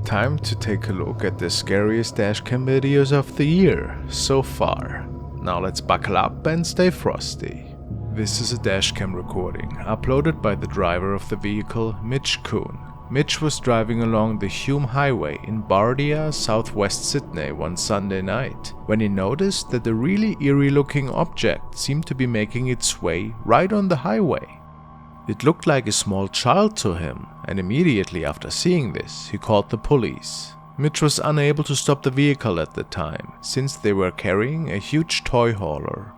Time to take a look at the scariest dashcam videos of the year so far. Now let's buckle up and stay frosty. This is a dashcam recording uploaded by the driver of the vehicle, Mitch Kuhn. Mitch was driving along the Hume Highway in Bardia, southwest Sydney one Sunday night, when he noticed that a really eerie looking object seemed to be making its way right on the highway. It looked like a small child to him, and immediately after seeing this, he called the police. Mitch was unable to stop the vehicle at the time, since they were carrying a huge toy hauler.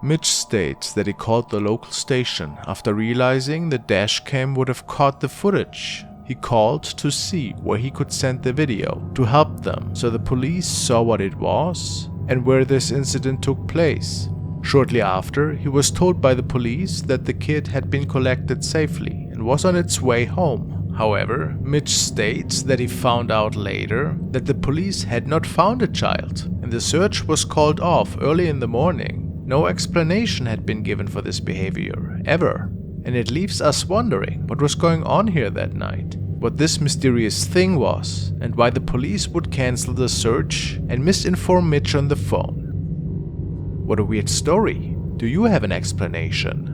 Mitch states that he called the local station after realizing the dashcam would have caught the footage. He called to see where he could send the video to help them, so the police saw what it was and where this incident took place. Shortly after, he was told by the police that the kid had been collected safely and was on its way home. However, Mitch states that he found out later that the police had not found a child, and the search was called off early in the morning. No explanation had been given for this behavior, ever, and it leaves us wondering what was going on here that night, what this mysterious thing was, and why the police would cancel the search and misinform Mitch on the phone. What a weird story. Do you have an explanation?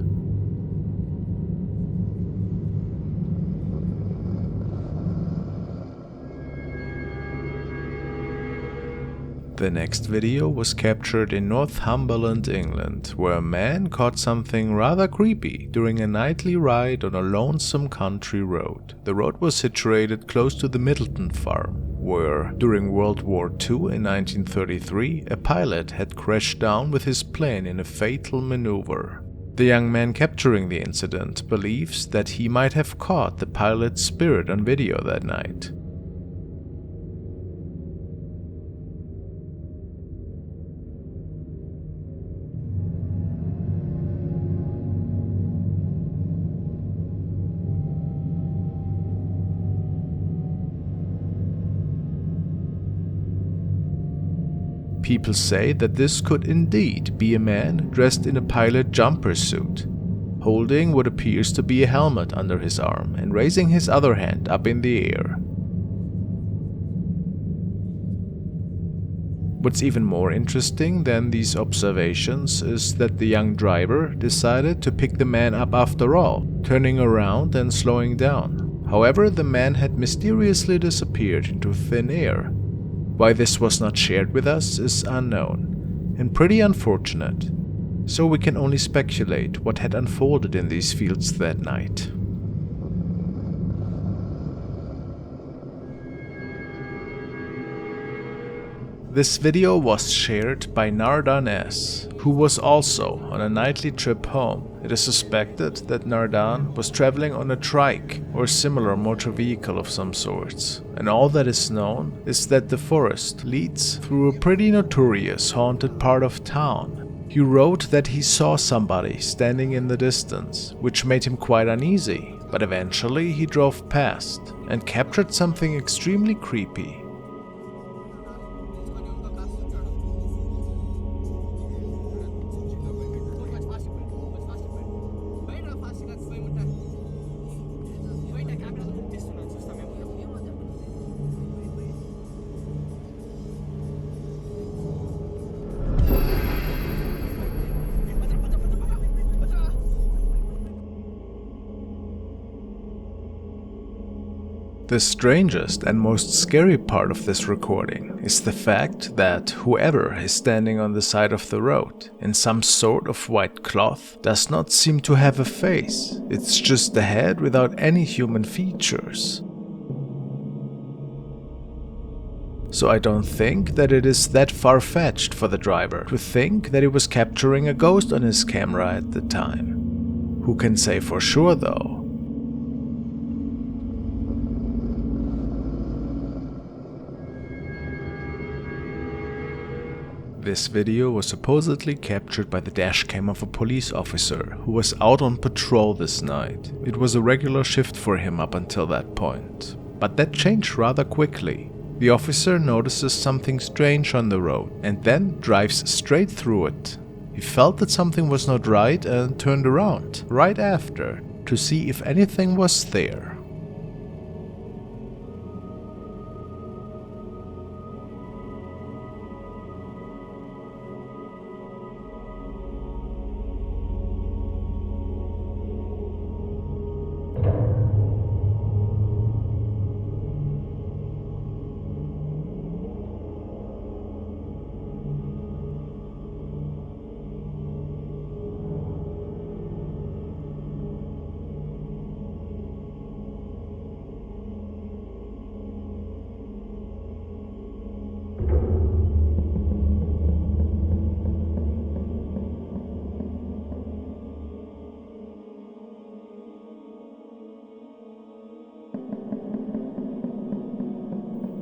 The next video was captured in Northumberland, England, where a man caught something rather creepy during a nightly ride on a lonesome country road. The road was situated close to the Middleton farm, where, during World War II in 1933, a pilot had crashed down with his plane in a fatal maneuver. The young man capturing the incident believes that he might have caught the pilot's spirit on video that night. People say that this could indeed be a man dressed in a pilot jumper suit, holding what appears to be a helmet under his arm and raising his other hand up in the air. What's even more interesting than these observations is that the young driver decided to pick the man up after all, turning around and slowing down. However, the man had mysteriously disappeared into thin air. Why this was not shared with us is unknown, and pretty unfortunate, so we can only speculate what had unfolded in these fields that night. This video was shared by Nardan S., who was also on a nightly trip home. It is suspected that Nardan was traveling on a trike or similar motor vehicle of some sorts, and all that is known is that the forest leads through a pretty notorious haunted part of town. He wrote that he saw somebody standing in the distance, which made him quite uneasy, but eventually he drove past and captured something extremely creepy. The strangest and most scary part of this recording is the fact that whoever is standing on the side of the road in some sort of white cloth does not seem to have a face. It's just a head without any human features. So I don't think that it is that far-fetched for the driver to think that he was capturing a ghost on his camera at the time. Who can say for sure though? This video was supposedly captured by the dashcam of a police officer who was out on patrol this night. It was a regular shift for him up until that point. But that changed rather quickly. The officer notices something strange on the road and then drives straight through it. He felt that something was not right and turned around right after to see if anything was there.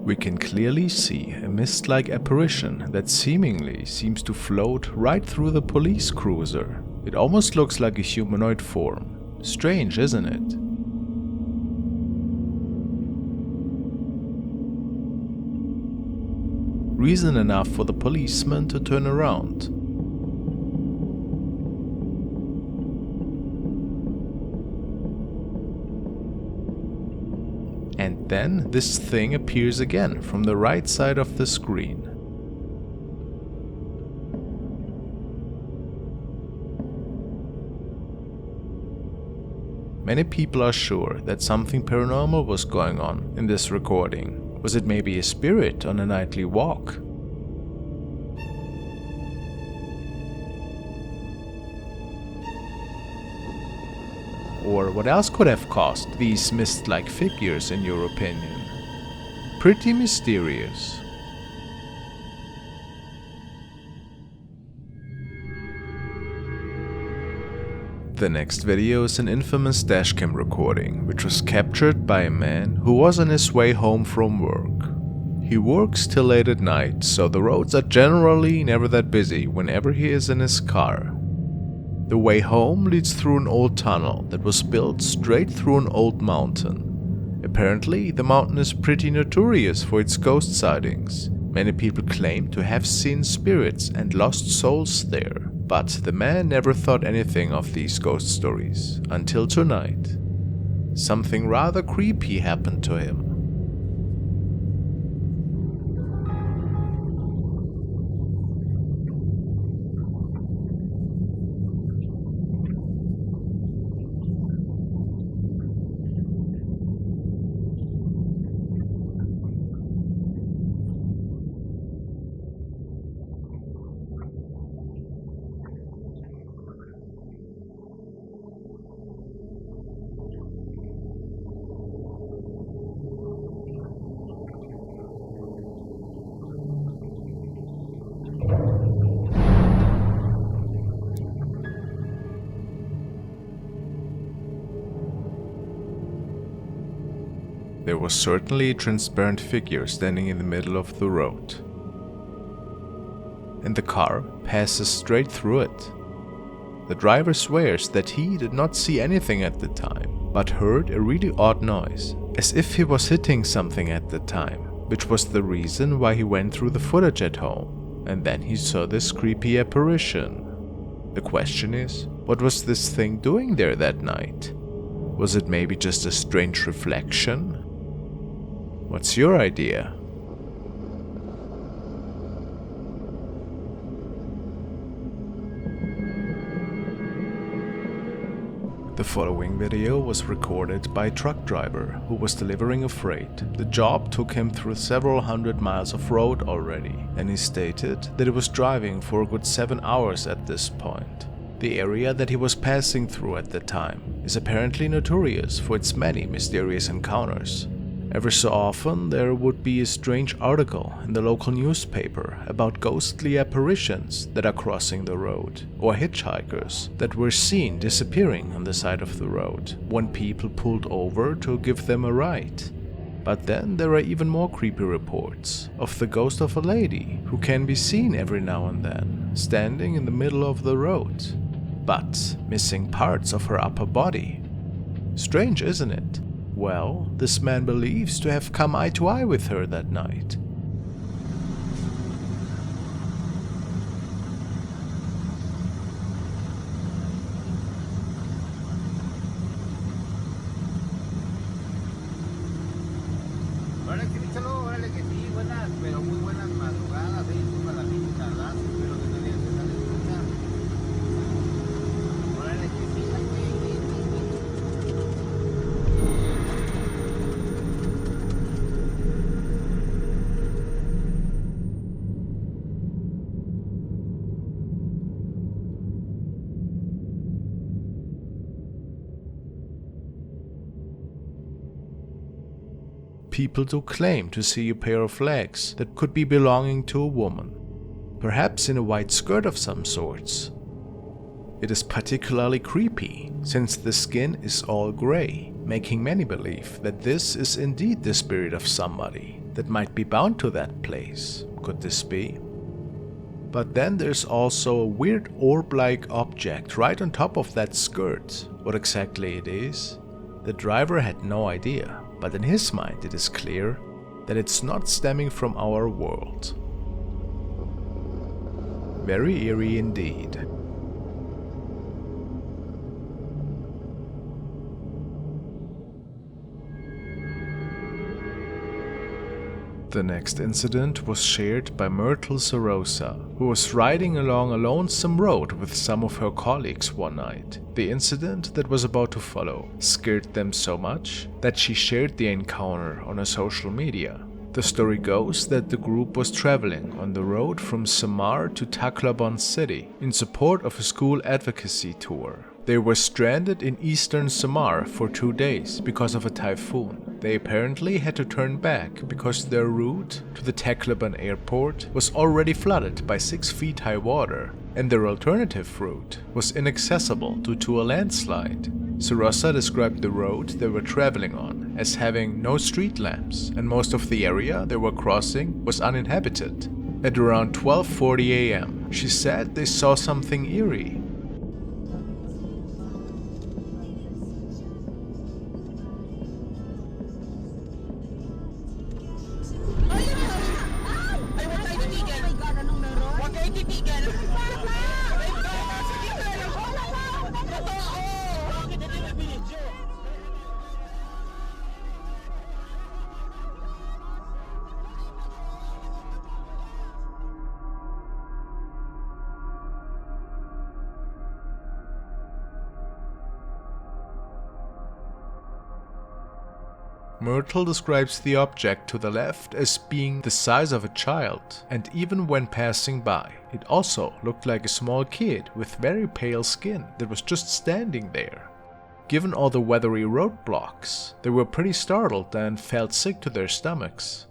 We can clearly see a mist-like apparition that seemingly seems to float right through the police cruiser. It almost looks like a humanoid form. Strange, isn't it? Reason enough for the policeman to turn around. And then this thing appears again from the right side of the screen. Many people are sure that something paranormal was going on in this recording. Was it maybe a spirit on a nightly walk? Or what else could have caused these mist-like figures in your opinion? Pretty mysterious. The next video is an infamous dashcam recording which was captured by a man who was on his way home from work. He works till late at night, so the roads are generally never that busy whenever he is in his car. The way home leads through an old tunnel that was built straight through an old mountain. Apparently, the mountain is pretty notorious for its ghost sightings. Many people claim to have seen spirits and lost souls there, but the man never thought anything of these ghost stories until tonight. Something rather creepy happened to him. There was certainly a transparent figure standing in the middle of the road. And the car passes straight through it. The driver swears that he did not see anything at the time, but heard a really odd noise, as if he was hitting something at the time, which was the reason why he went through the footage at home, and then he saw this creepy apparition. The question is, what was this thing doing there that night? Was it maybe just a strange reflection? What's your idea? The following video was recorded by a truck driver who was delivering a freight. The job took him through several hundred miles of road already, and he stated that he was driving for a good 7 hours at this point. The area that he was passing through at the time is apparently notorious for its many mysterious encounters. Every so often there would be a strange article in the local newspaper about ghostly apparitions that are crossing the road, or hitchhikers that were seen disappearing on the side of the road when people pulled over to give them a ride. But then there are even more creepy reports of the ghost of a lady who can be seen every now and then, standing in the middle of the road, but missing parts of her upper body. Strange, isn't it? Well, this man believes to have come eye to eye with her that night. People do claim to see a pair of legs that could be belonging to a woman, perhaps in a white skirt of some sorts. It is particularly creepy, since the skin is all grey, making many believe that this is indeed the spirit of somebody that might be bound to that place. Could this be? But then there's also a weird orb-like object right on top of that skirt. What exactly it is? The driver had no idea, but in his mind it is clear that it's not stemming from our world. Very eerie indeed. The next incident was shared by Myrtle Sarosa, who was riding along a lonesome road with some of her colleagues one night. The incident that was about to follow scared them so much that she shared the encounter on her social media. The story goes that the group was traveling on the road from Samar to Tacloban City in support of a school advocacy tour. They were stranded in eastern Samar for 2 days because of a typhoon. They apparently had to turn back because their route to the Tacloban airport was already flooded by 6 feet high water, and their alternative route was inaccessible due to a landslide. Sarosa described the road they were traveling on as having no street lamps, and most of the area they were crossing was uninhabited. At around 12:40 a.m., she said they saw something eerie. Myrtle describes the object to the left as being the size of a child, and even when passing by, it also looked like a small kid with very pale skin that was just standing there. Given all the weathery roadblocks, they were pretty startled and felt sick to their stomachs.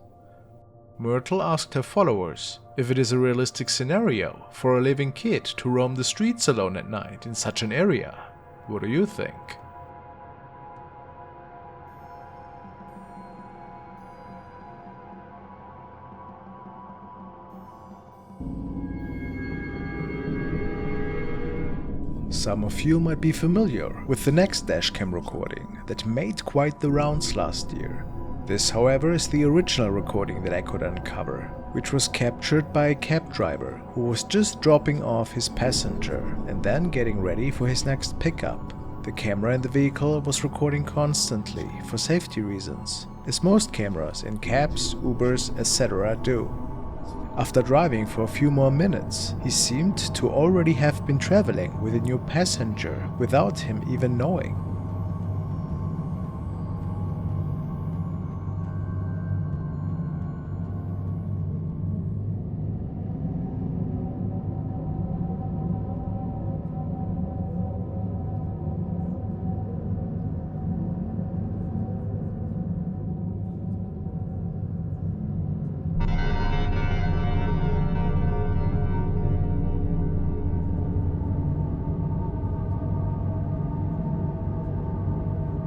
Myrtle asked her followers if it is a realistic scenario for a living kid to roam the streets alone at night in such an area. What do you think? Some of you might be familiar with the next dashcam recording that made quite the rounds last year. This, however, is the original recording that I could uncover, which was captured by a cab driver who was just dropping off his passenger and then getting ready for his next pickup. The camera in the vehicle was recording constantly for safety reasons, as most cameras in cabs, Ubers, etc. do. After driving for a few more minutes, he seemed to already have been traveling with a new passenger without him even knowing.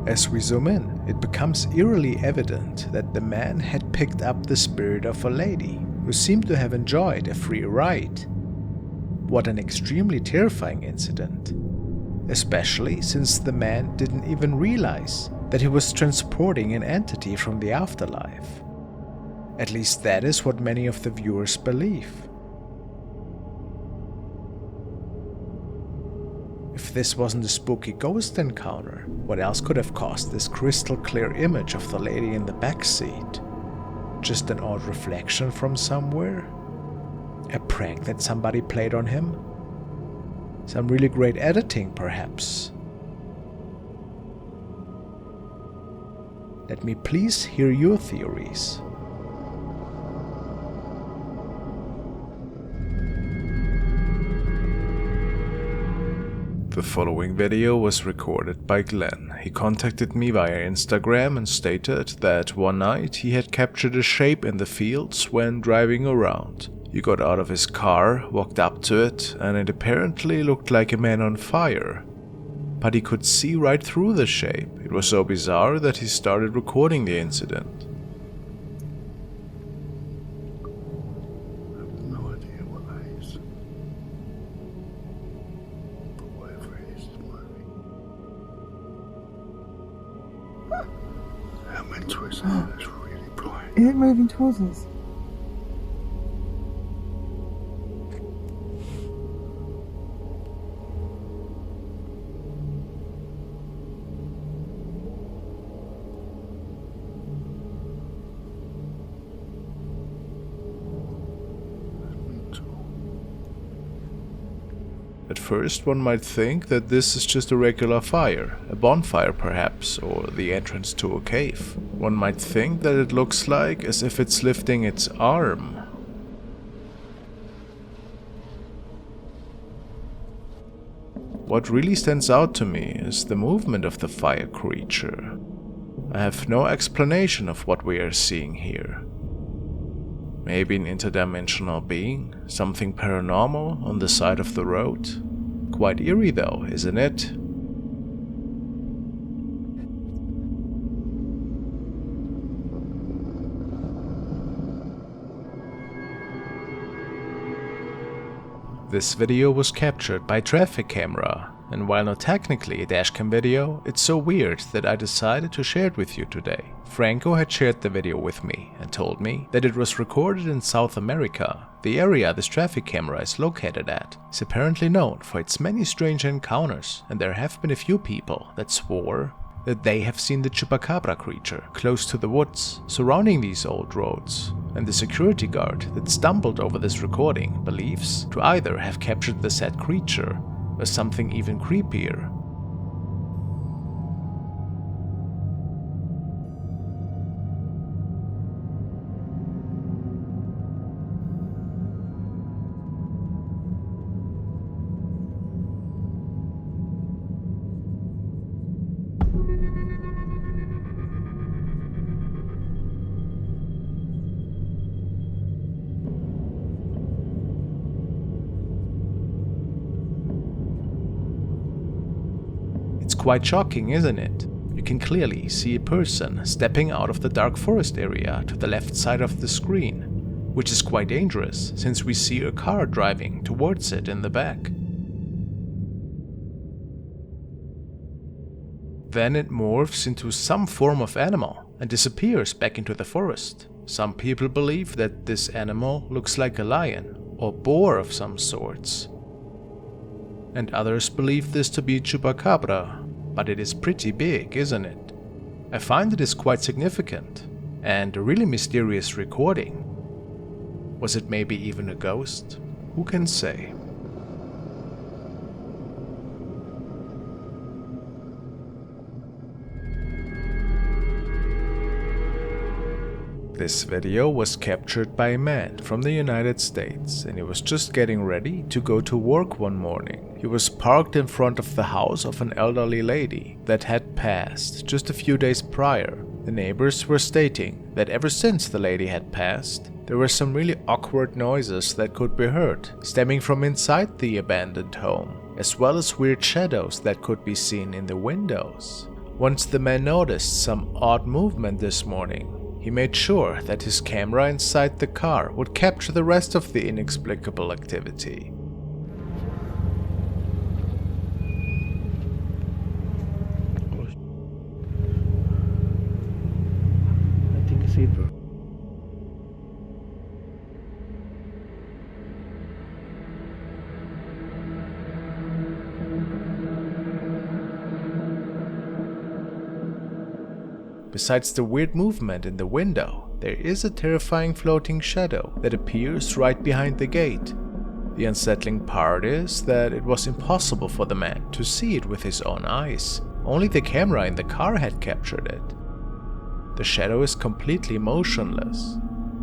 As we zoom in, it becomes eerily evident that the man had picked up the spirit of a lady who seemed to have enjoyed a free ride. What an extremely terrifying incident, especially since the man didn't even realize that he was transporting an entity from the afterlife. At least that is what many of the viewers believe. If this wasn't a spooky ghost encounter, what else could have caused this crystal clear image of the lady in the back seat? Just an odd reflection from somewhere? A prank that somebody played on him? Some really great editing, perhaps? Let me please hear your theories. The following video was recorded by Glenn. He contacted me via Instagram and stated that one night he had captured a shape in the fields when driving around. He got out of his car, walked up to it, and it apparently looked like a man on fire. But he could see right through the shape. It was so bizarre that he started recording the incident. Is it moving towards us? At first, one might think that this is just a regular fire, a bonfire perhaps, or the entrance to a cave. One might think that it looks like as if it's lifting its arm. What really stands out to me is the movement of the fire creature. I have no explanation of what we are seeing here. Maybe an interdimensional being, something paranormal on the side of the road. Quite eerie though, isn't it? This video was captured by traffic camera, and while not technically a dashcam video, it's so weird that I decided to share it with you today. Franco had shared the video with me and told me that it was recorded in South America. The area this traffic camera is located at is apparently known for its many strange encounters, and there have been a few people that swore that they have seen the chupacabra creature close to the woods surrounding these old roads, and the security guard that stumbled over this recording believes to either have captured the said creature or something even creepier. It's quite shocking, isn't it? You can clearly see a person stepping out of the dark forest area to the left side of the screen, which is quite dangerous since we see a car driving towards it in the back. Then it morphs into some form of animal and disappears back into the forest. Some people believe that this animal looks like a lion or boar of some sorts. And others believe this to be chupacabra, but it is pretty big, isn't it? I find it is quite significant, and a really mysterious recording. Was it maybe even a ghost? Who can say? This video was captured by a man from the United States, and he was just getting ready to go to work one morning. He was parked in front of the house of an elderly lady that had passed just a few days prior. The neighbors were stating that ever since the lady had passed, there were some really awkward noises that could be heard, stemming from inside the abandoned home, as well as weird shadows that could be seen in the windows. Once the man noticed some odd movement this morning, he made sure that his camera inside the car would capture the rest of the inexplicable activity. Besides the weird movement in the window, there is a terrifying floating shadow that appears right behind the gate. The unsettling part is that it was impossible for the man to see it with his own eyes. Only the camera in the car had captured it. The shadow is completely motionless,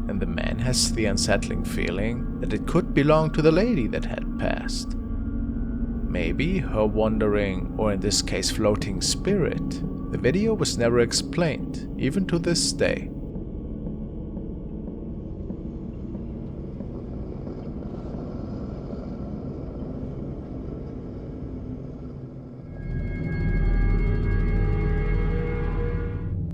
and the man has the unsettling feeling that it could belong to the lady that had passed. Maybe her wandering, or in this case floating spirit. The video was never explained, even to this day.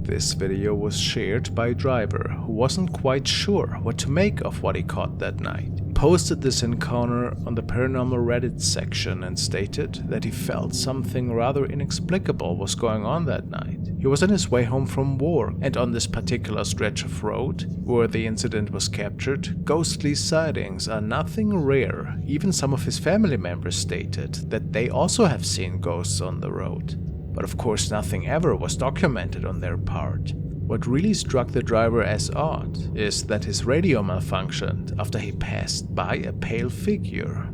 This video was shared by a driver who wasn't quite sure what to make of what he caught that night. He posted this encounter on the paranormal Reddit section and stated that he felt something rather inexplicable was going on that night. He was on his way home from work, and on this particular stretch of road where the incident was captured, ghostly sightings are nothing rare. Even some of his family members stated that they also have seen ghosts on the road. But of course nothing ever was documented on their part. What really struck the driver as odd is that his radio malfunctioned after he passed by a pale figure.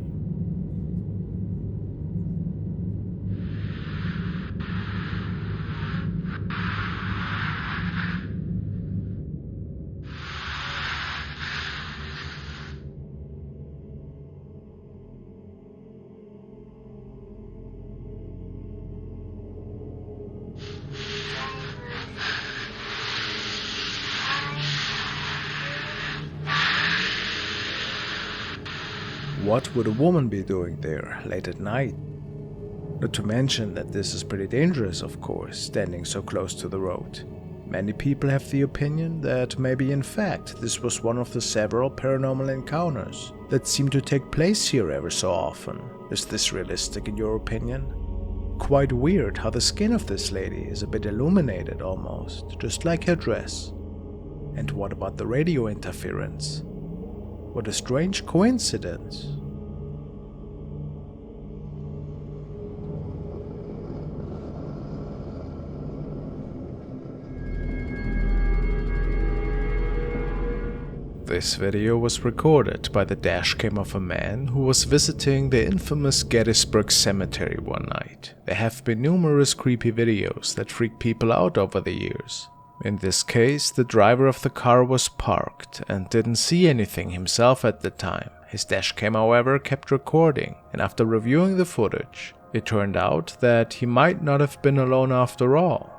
What would a woman be doing there late at night? Not to mention that this is pretty dangerous, of course, standing so close to the road. Many people have the opinion that maybe in fact this was one of the several paranormal encounters that seem to take place here ever so often. Is this realistic in your opinion? Quite weird how the skin of this lady is a bit illuminated almost, just like her dress. And what about the radio interference? What a strange coincidence. This video was recorded by the dashcam of a man who was visiting the infamous Gettysburg Cemetery one night. There have been numerous creepy videos that freak people out over the years. In this case, the driver of the car was parked and didn't see anything himself at the time. His dashcam, however, kept recording, and after reviewing the footage, it turned out that he might not have been alone after all.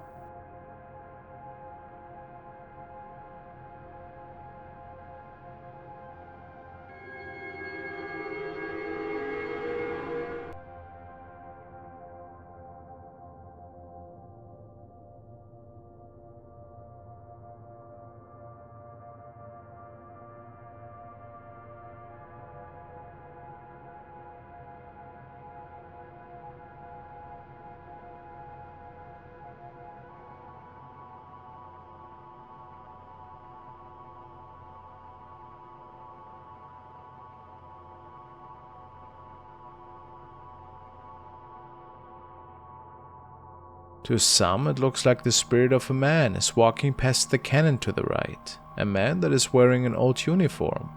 To some, it looks like the spirit of a man is walking past the cannon to the right, a man that is wearing an old uniform.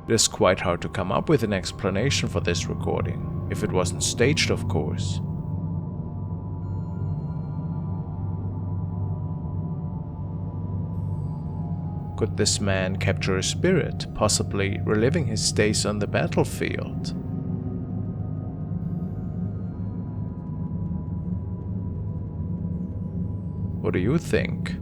It is quite hard to come up with an explanation for this recording, if it wasn't staged, of course. Could this man capture a spirit, possibly reliving his days on the battlefield? What do you think?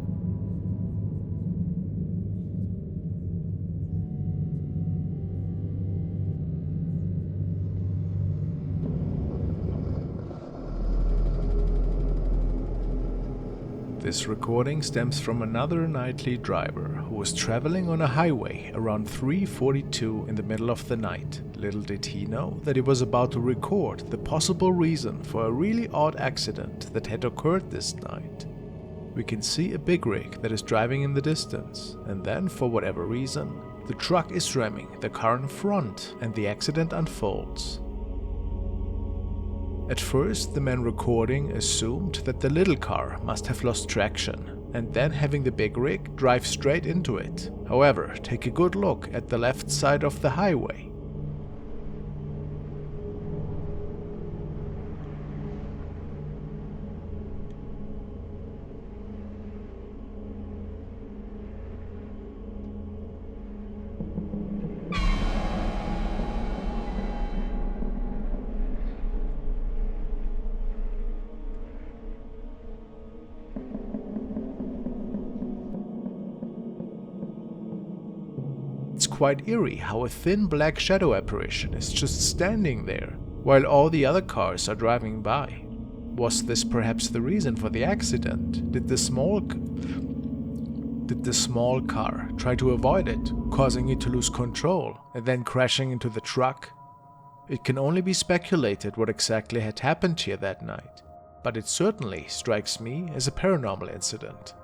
This recording stems from another nightly driver who was traveling on a highway around 3:42 in the middle of the night. Little did he know that he was about to record the possible reason for a really odd accident that had occurred this night. We can see a big rig that is driving in the distance, and then for whatever reason, The truck is ramming the car in front and the accident unfolds. At first, the man recording assumed that the little car must have lost traction, and then having the big rig drive straight into it. However, take a good look at the left side of the highway. It's quite eerie how a thin black shadow apparition is just standing there, while all the other cars are driving by. Was this perhaps the reason for the accident? Did the small car try to avoid it, causing it to lose control, and then crashing into the truck? It can only be speculated what exactly had happened here that night, but it certainly strikes me as a paranormal incident.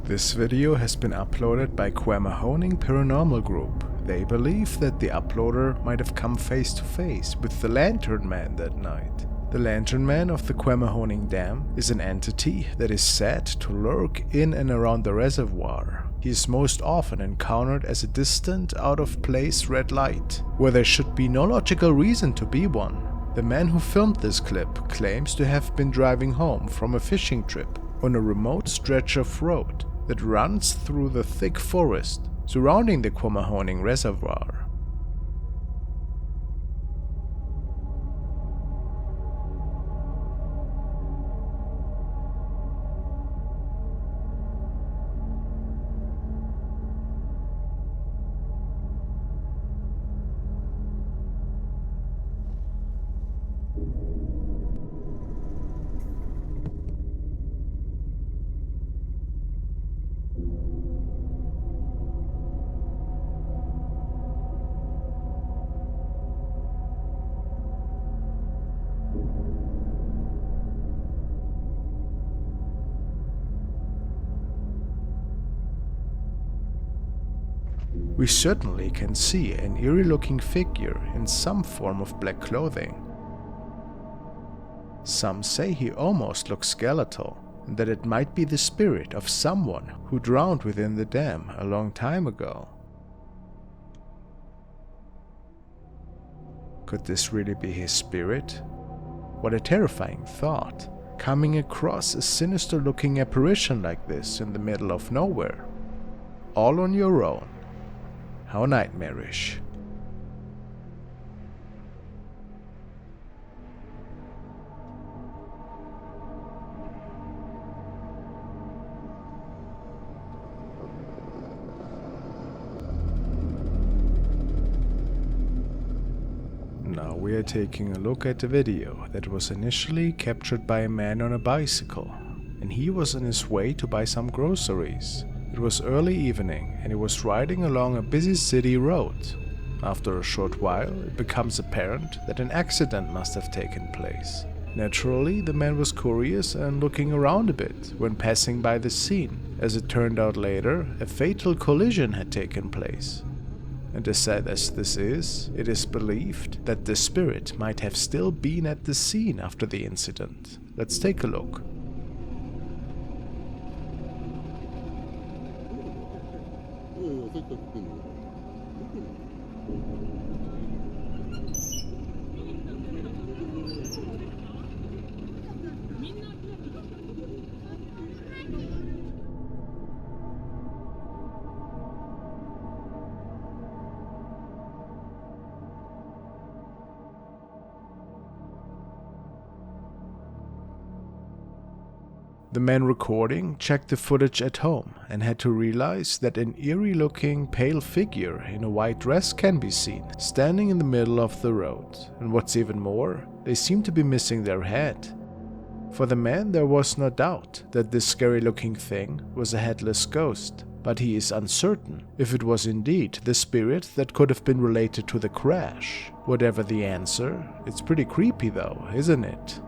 This video has been uploaded by Quemahoning Paranormal Group. They believe that the uploader might have come face to face with the Lantern Man that night. The Lantern Man of the Quemahoning Dam is an entity that is said to lurk in and around the reservoir. He is most often encountered as a distant, out-of-place red light, where there should be no logical reason to be one. The man who filmed this clip claims to have been driving home from a fishing trip on a remote stretch of road that runs through the thick forest surrounding the Quemahoning Reservoir. We certainly can see an eerie-looking figure in some form of black clothing. Some say he almost looks skeletal, and that it might be the spirit of someone who drowned within the dam a long time ago. Could this really be his spirit? What a terrifying thought, coming across a sinister-looking apparition like this in the middle of nowhere. All on your own. How nightmarish. Now we are taking a look at the video that was initially captured by a man on a bicycle, and he was on his way to buy some groceries. It was early evening and he was riding along a busy city road. After a short while, it becomes apparent that an accident must have taken place. Naturally, the man was curious and looking around a bit when passing by the scene. As it turned out later, a fatal collision had taken place. And as sad as this is, it is believed that the spirit might have still been at the scene after the incident. Let's take a look. The man recording checked the footage at home and had to realize that an eerie-looking pale figure in a white dress can be seen, standing in the middle of the road. And what's even more, they seem to be missing their head. For the man, there was no doubt that this scary looking thing was a headless ghost, but he is uncertain if it was indeed the spirit that could have been related to the crash. Whatever the answer, it's pretty creepy though, isn't it?